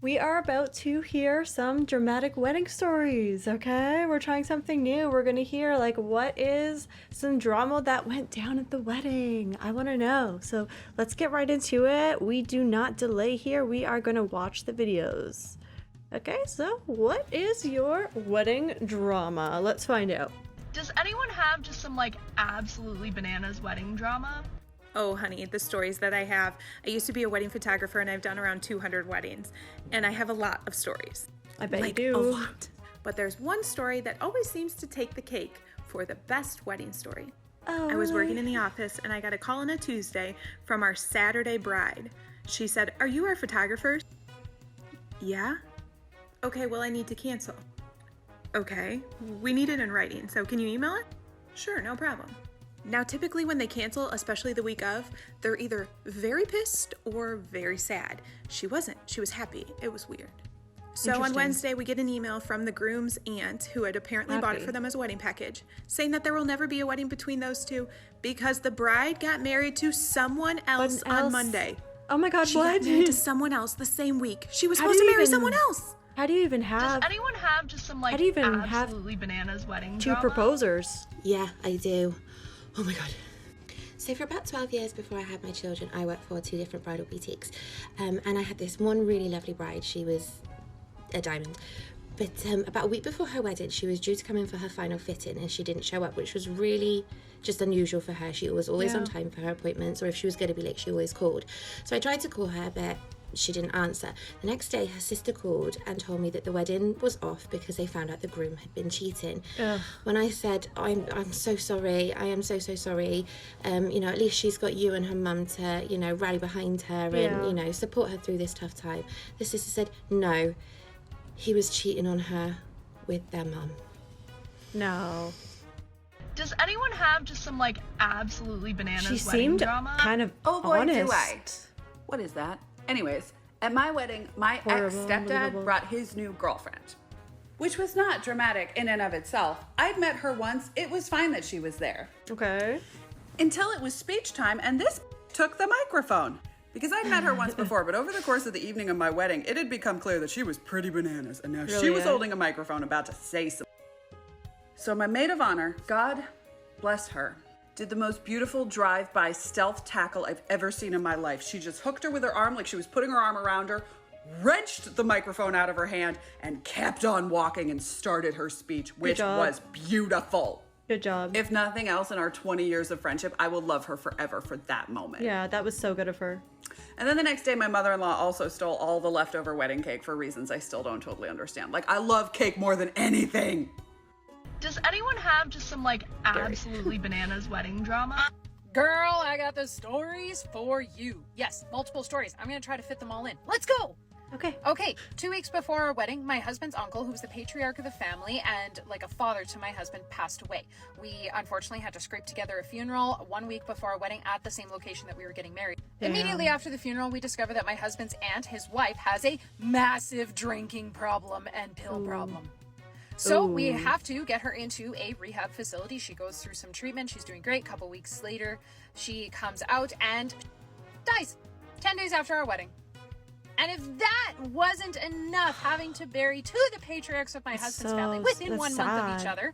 we are about to hear some dramatic wedding stories, okay? We're trying something new. We're gonna hear, like, what is some drama that went down at the wedding? I wanna know. So let's get right into it. We do not delay here. We are gonna watch the videos. Okay, so what is your wedding drama? Let's find out. Does anyone have just some, like, absolutely bananas wedding drama? Oh, honey, the stories that I have. I used to be a wedding photographer and I've done around 200 weddings. And I have a lot of stories. I bet like, you do. A lot. But there's one story that always seems to take the cake for the best wedding story. Oh, I was really? working in the office and I got a call on a Tuesday from our Saturday bride. She said, "Are you our photographer?" "Yeah." "Okay, well, I need to cancel." "Okay, we need it in writing, so can you email it?" "Sure, no problem." Now, typically when they cancel, especially the week of, they're either very pissed or very sad. She wasn't. She was happy. It was weird. So on Wednesday, we get an email from the groom's aunt, who had apparently bought it for them as a wedding package, saying that there will never be a wedding between those two because the bride got married to someone else on Monday. Oh my God, She what? got married to someone else the same week. She was supposed to marry someone else. How do you even have Does anyone have just some, like, absolutely bananas wedding two drama? proposers? Yeah, I do. Oh my God. So for about 12 years before I had my children, I worked for 2 different bridal boutiques. And I had this one really lovely bride. She was a diamond. But about a week before her wedding, she was due to come in for her final fitting and she didn't show up, which was really just unusual for her. She was always on time for her appointments, or if she was going to be late, she always called. So I tried to call her, but she didn't answer. The next day, her sister called and told me that the wedding was off because they found out the groom had been cheating. Ugh. When I said, I'm so sorry, I am so sorry, you know, at least she's got you and her mum to, you know, rally behind her and, you know, support her through this tough time. The sister said, no, he was cheating on her with their mum. No. Does anyone have just some, like, absolutely bananas She wedding seemed drama? kind of Oh boy, honest. do I. What is that? Anyways, at my wedding, my ex-stepdad brought his new girlfriend, which was not dramatic in and of itself. I'd met her once. It was fine that she was there. Okay. Until it was speech time, and this took the microphone. Because I'd met her once before, but over the course of the evening of my wedding, it had become clear that she was pretty bananas, and now she was holding a microphone about to say something. So my maid of honor, God bless her, did the most beautiful drive-by stealth tackle I've ever seen in my life. She just hooked her with her arm like she was putting her arm around her, wrenched the microphone out of her hand, and kept on walking and started her speech, which was beautiful. Good job. If nothing else, in our 20 years of friendship, I will love her forever for that moment. Yeah, that was so good of her. And then the next day, my mother-in-law also stole all the leftover wedding cake for reasons I still don't totally understand. Like, I love cake more than anything. Does anyone have just some, like, absolutely bananas wedding drama? Girl, I got the stories for you. Yes, multiple stories. I'm gonna try to fit them all in. Let's go! Okay, 2 weeks before our wedding, my husband's uncle, who was the patriarch of the family and like a father to my husband, passed away. We unfortunately had to scrape together a funeral 1 week before our wedding at the same location that we were getting married. Damn. Immediately after the funeral, we discovered that my husband's aunt, his wife, has a massive drinking problem and pill problem. So we have to get her into a rehab facility. She goes through some treatment. She's doing great. A couple weeks later, she comes out and dies 10 days after our wedding. And if that wasn't enough, having to bury 2 of the patriarchs of my husband's family within 1 month of each other.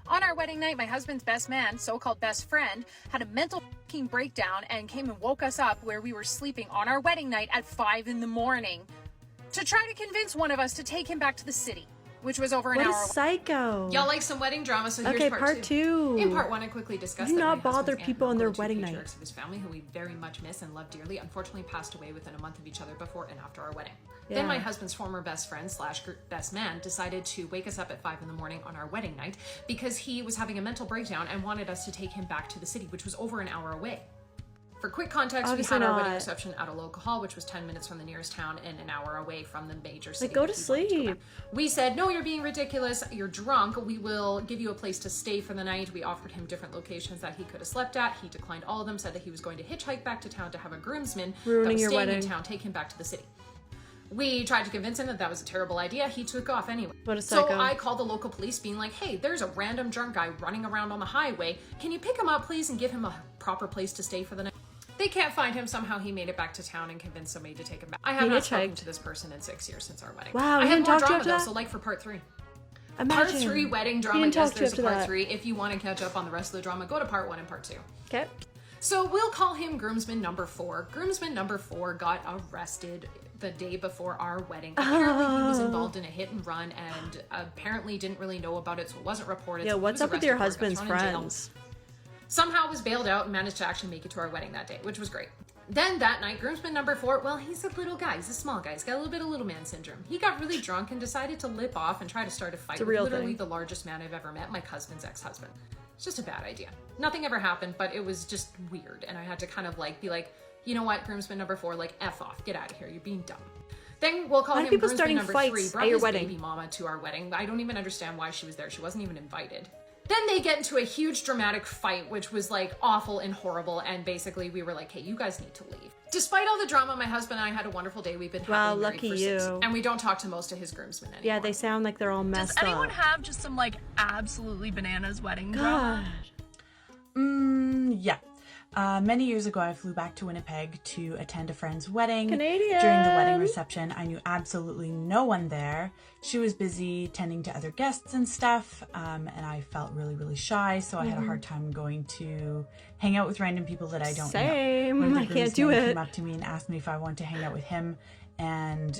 On our wedding night, my husband's best man, so-called best friend, had a mental f***ing breakdown and came and woke us up where we were sleeping on our wedding night at 5 in the morning to try to convince one of us to take him back to the city, which was over an hour What a away. psycho. Y'all like some wedding drama, so here's part two. In part 1, I quickly discussed Do that not my bother husband's aunt people on and their uncle, the wedding two night. patriarchs of his family, who we very much miss and love dearly, unfortunately passed away within a month of each other before and after our wedding. Then my husband's former best friend / best man decided to wake us up at 5 in the morning on our wedding night because he was having a mental breakdown and wanted us to take him back to the city, which was over an hour away. For quick context, Obviously we had our not. wedding reception at a local hall, which was 10 minutes from the nearest town and an hour away from the major city. Like, go to that we wanted sleep. go back. We said, no, you're being ridiculous. You're drunk. We will give you a place to stay for the night. We offered him different locations that he could have slept at. He declined all of them, said that he was going to hitchhike back to town to have a groomsman that Ruining was your staying wedding. in town take him back to the city. We tried to convince him that that was a terrible idea. He took off anyway. What a So psycho. I called the local police being like, hey, there's a random drunk guy running around on the highway. Can you pick him up, please, and give him a proper place to stay for the night? They can't find him. Somehow he made it back to town and convinced somebody to take him back. I have not spoken to this person in 6 years since our wedding. Wow, I you have didn't more talk to you drama after though, that? so like for part 3. Imagine. Part 3 wedding drama. didn't talk Yes, to you there's a after part that. 3. If you want to catch up on the rest of the drama, go to part 1 and part 2. Okay. So we'll call him groomsman number 4. Groomsman number 4 got arrested the day before our wedding. Apparently he was involved in a hit and run and apparently didn't really know about it, so it wasn't reported. Yeah, so he what's was up with your arrested for it, got husband's thrown in jail. friends? Somehow was bailed out and managed to actually make it to our wedding that day, which was great. Then that night, groomsman number 4, well, he's a little guy. He's a small guy. He's got a little bit of little man syndrome. He got really drunk and decided to lip off and try to start a fight with literally the largest man I've ever met, my husband's ex-husband. It's just a bad idea. Nothing ever happened, but it was just weird. And I had to kind of like be like, you know what, groomsman number 4, like F off, get out of here. You're being dumb. Then we'll call him groomsman number 3. Brought his baby mama to our wedding. I don't even understand why she was there. She wasn't even invited. Then they get into a huge dramatic fight, which was like awful and horrible. And basically we were like, hey, you guys need to leave. Despite all the drama, my husband and I had a wonderful day. We've been happily married for 6. And we don't talk to most of his groomsmen anymore. Yeah, they sound like they're all messed up. Does anyone have just some like absolutely bananas wedding drama? Yeah. Many years ago, I flew back to Winnipeg to attend a friend's wedding. Canadian. During the wedding reception, I knew absolutely no one there. She was busy tending to other guests and stuff, and I felt really, really shy, so I had a hard time going to hang out with random people that I don't know. Same. One of the I can't do groomsmen it. came up to me and asked me if I wanted to hang out with him and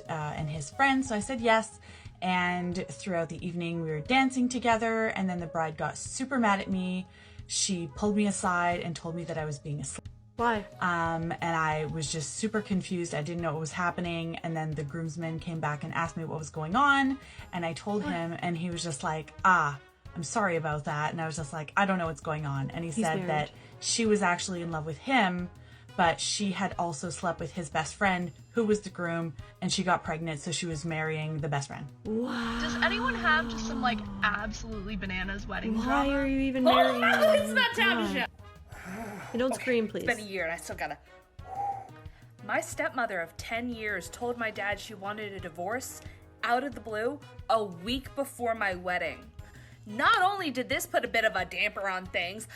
his friends, so I said yes. And throughout the evening, we were dancing together, and then the bride got super mad at me. She pulled me aside and told me that I was being a slut. Why? And I was just super confused. I didn't know what was happening. And then the groomsman came back and asked me what was going on. And I told him, and he was just like, I'm sorry about that. And I was just like, I don't know what's going on. And he said that she was actually in love with him, but she had also slept with his best friend, who was the groom, and she got pregnant, so she was marrying the best friend. Wow. Does anyone have just some like absolutely bananas wedding drama? Why are you even marrying him? It's not time to shout. And don't scream, please. It's been a year and I still gotta. My stepmother of 10 years told my dad she wanted a divorce out of the blue a week before my wedding. Not only did this put a bit of a damper on things,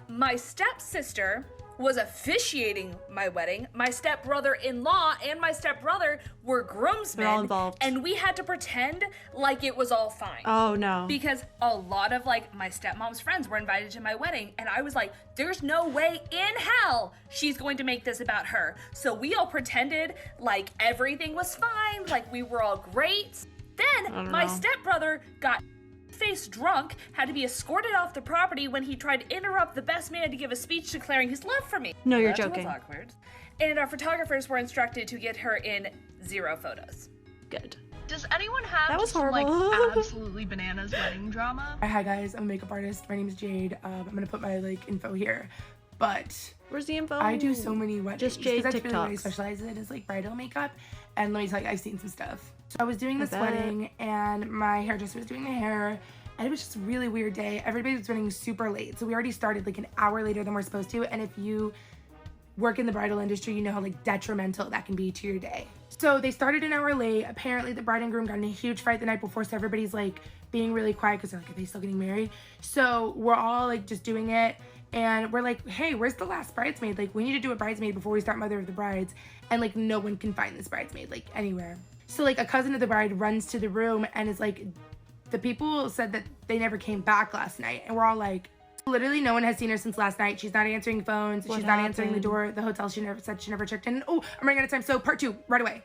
my stepsister was officiating my wedding. My stepbrother-in-law and my stepbrother were groomsmen. They're all involved. And we had to pretend like it was all fine. Oh, no. Because a lot of like my stepmom's friends were invited to my wedding, and I was like, there's no way in hell she's going to make this about her. So we all pretended like everything was fine, like we were all great. Then my stepbrother got face drunk, had to be escorted off the property when he tried to interrupt the best man to give a speech declaring his love for me. No, you're That joking. was awkward. And our photographers were instructed to get her in 0 photos. Good. Does anyone have That was just some, like horrible. absolutely bananas wedding drama? Hi guys, I'm a makeup artist. My name is Jade. I'm gonna put my like info here, but Where's the info? I do so many weddings. Just Jade 'cause that's really what I TikToks. specialize in is like bridal makeup. And let me tell you, I've seen some stuff. So I was doing this bet. wedding, and my hairdresser was doing my hair, and it was just a really weird day. Everybody was running super late, so we already started like an hour later than we're supposed to. And if you work in the bridal industry, you know how like detrimental that can be to your day. So they started an hour late. Apparently the bride and groom got in a huge fight the night before, so everybody's like being really quiet because they're like, are they still getting married? So we're all like just doing it, and we're like, hey, where's the last bridesmaid? Like, we need to do a bridesmaid before we start mother of the brides. And like no one can find this bridesmaid like anywhere. So like a cousin of the bride runs to the room and is like, the people said that they never came back last night. And we're all like, literally no one has seen her since last night. She's not answering phones. She's not answering the happened? door. The hotel, she never said she never checked in. Oh, I'm running out of time. So part 2, right away.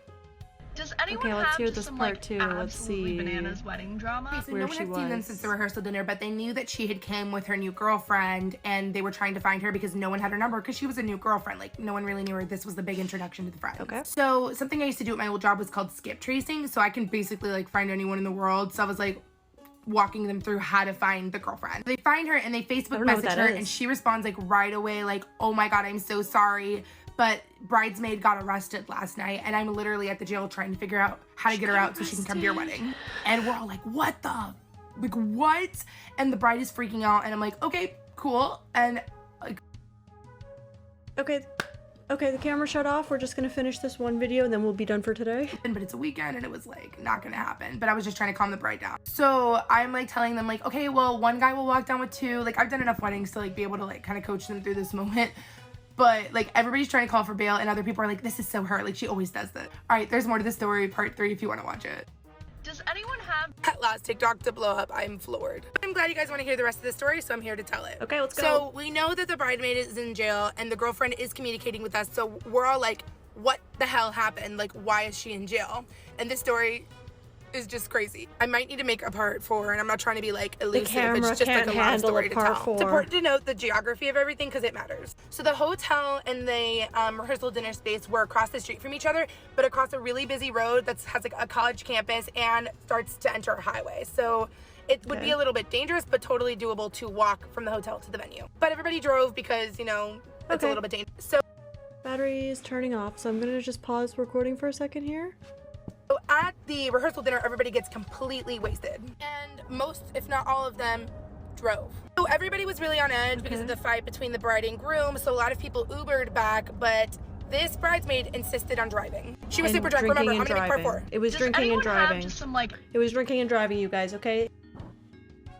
Does anyone Okay, let's have hear just this some part like two. Let's absolutely see. bananas wedding drama? So Where no one she had seen them was. since the rehearsal dinner, but they knew that she had came with her new girlfriend, and they were trying to find her because no one had her number because she was a new girlfriend. Like, no one really knew her. This was the big introduction to the friends. Okay. So something I used to do at my old job was called skip tracing. So I can basically like find anyone in the world. So I was like walking them through how to find the girlfriend. They find her and they Facebook don't know what message that her, is. and she responds like right away, like, oh my God, I'm so sorry, but bridesmaid got arrested last night and I'm literally at the jail trying to figure out how to get her out so she can come to your wedding. And we're all like, what the, like what? And the bride is freaking out and I'm like, okay, cool. And like, Okay, the camera shut off. We're just gonna finish this one video and then we'll be done for today. but it's a weekend and it was like not gonna happen, but I was just trying to calm the bride down. So I'm like telling them like, okay, well, one guy will walk down with 2. Like, I've done enough weddings to like be able to like kind of coach them through this moment. But like everybody's trying to call for bail and other people are like, this is so her. Like she always does this. All right, there's more to the story, part 3 if you want to watch it. Does anyone have At last, TikTok to blow up. I'm floored. I'm glad you guys want to hear the rest of the story, so I'm here to tell it. Okay, let's go. So we know that the bridesmaid is in jail and the girlfriend is communicating with us. So we're all like, what the hell happened? Like, why is she in jail? And this story is just crazy. I might need to make a part 4, and I'm not trying to be like elusive. camera It's just like can't a long handle story a to part tell. 4. It's important to note the geography of everything because it matters. So the hotel and the rehearsal dinner space were across the street from each other, but across a really busy road that has like a college campus and starts to enter a highway. So it would be a little bit dangerous, but totally doable to walk from the hotel to the venue. But everybody drove because, you know, it's a little bit dangerous. So battery is turning off, so I'm gonna just pause recording for a second here. So at the rehearsal dinner, everybody gets completely wasted. And most, if not all of them, drove. So everybody was really on edge because of the fight between the bride and groom. So a lot of people Ubered back, but this bridesmaid insisted on driving. She was super drunk. Remember, I'm gonna make part 4. It was Does drinking and anyone have driving. just some like It was drinking and driving, you guys, okay?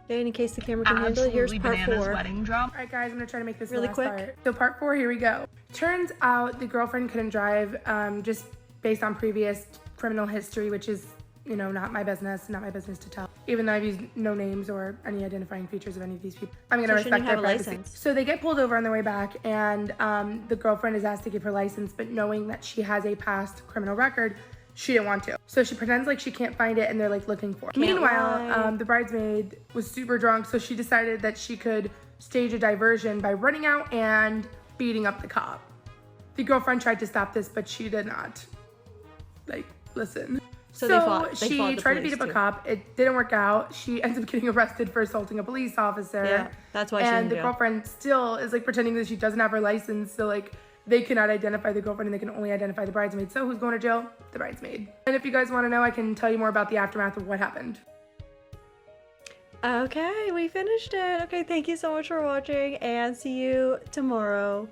Okay, in case the camera can handle it, here's absolutely part bananas 4. wedding drama? All right, guys, I'm gonna try to make this Really the last quick. part. So part 4, here we go. Turns out the girlfriend couldn't drive just based on previous criminal history, which is, you know, not my business to tell. Even though I've used no names or any identifying features of any of these people. I'm gonna So shouldn't respect you their have a privacy. license? So they get pulled over on their way back, and the girlfriend is asked to give her license, but knowing that she has a past criminal record, she didn't want to. So she pretends like she can't find it, and they're like looking for it. Meanwhile, the bridesmaid was super drunk, so she decided that she could stage a diversion by running out and beating up the cop. The girlfriend tried to stop this, but she did not. Like, listen. So they fought. They she fought the tried to beat police up a too. cop. It didn't work out. She ends up getting arrested for assaulting a police officer. Yeah, that's why she's in And the jail. girlfriend still is like pretending that she doesn't have her license. So like they cannot identify the girlfriend and they can only identify the bridesmaid. So who's going to jail? The bridesmaid. And if you guys want to know, I can tell you more about the aftermath of what happened. Okay, we finished it. Okay, thank you so much for watching, and see you tomorrow.